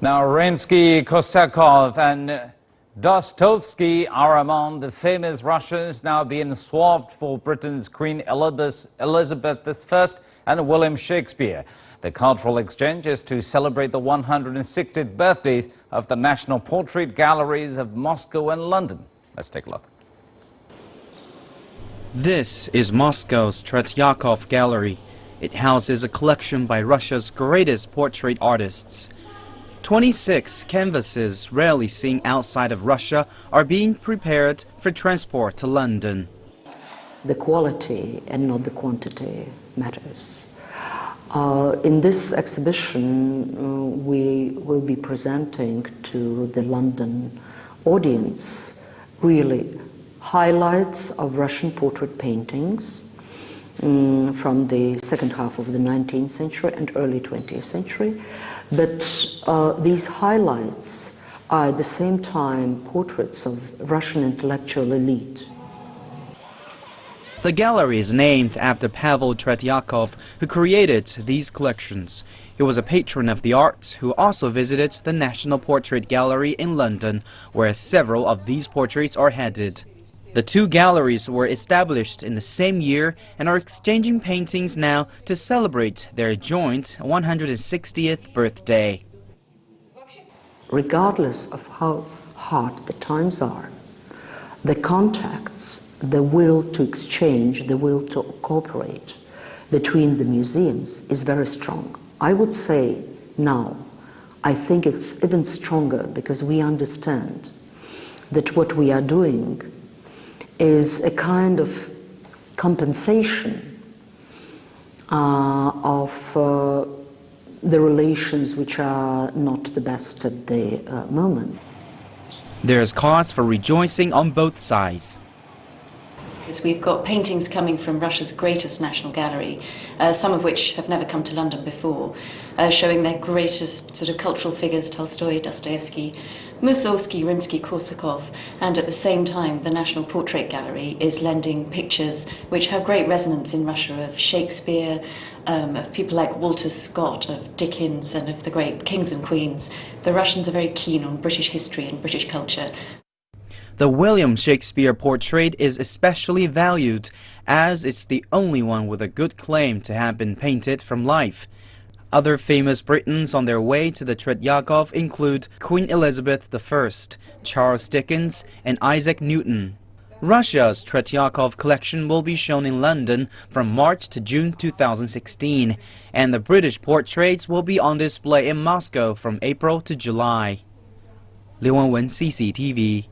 Now, Rimsky-Korsakov and Dostoevsky are among the famous Russians now being swapped for Britain's Queen Elizabeth I and William Shakespeare. The cultural exchange is to celebrate the 160th birthdays of the National Portrait Galleries of Moscow and London. Let's take a look. This is Moscow's Tretyakov Gallery. It houses a collection by Russia's greatest portrait artists. 26 canvases rarely seen outside of Russia are being prepared for transport to London. The quality and not the quantity matters. In this exhibition, we will be presenting to the London audience really highlights of Russian portrait paintings from the second half of the 19th century and early 20th century. But these highlights are at the same time portraits of Russian intellectual elite. The gallery is named after Pavel Tretyakov, who created these collections. He was a patron of the arts who also visited the National Portrait Gallery in London, where several of these portraits are headed. The two galleries were established in the same year and are exchanging paintings now to celebrate their joint 160th birthday. Regardless of how hard the times are, the contacts, the will to exchange, the will to cooperate between the museums is very strong. I would say now, I think it's even stronger because we understand that what we are doing is a kind of compensation of the relations which are not the best at the moment. There is cause for rejoicing on both sides. We've got paintings coming from Russia's greatest national gallery, some of which have never come to London before, showing their greatest sort of cultural figures, Tolstoy, Dostoevsky, Mussorgsky, Rimsky-Korsakov, and at the same time the National Portrait Gallery is lending pictures which have great resonance in Russia of Shakespeare, of people like Walter Scott, of Dickens, and of the great kings and queens. The Russians are very keen on British history and British culture. The William Shakespeare portrait is especially valued, as it's the only one with a good claim to have been painted from life. Other famous Britons on their way to the Tretyakov include Queen Elizabeth I, Charles Dickens, and Isaac Newton. Russia's Tretyakov collection will be shown in London from March to June 2016, and the British portraits will be on display in Moscow from April to July. Liu Wenwen, CCTV.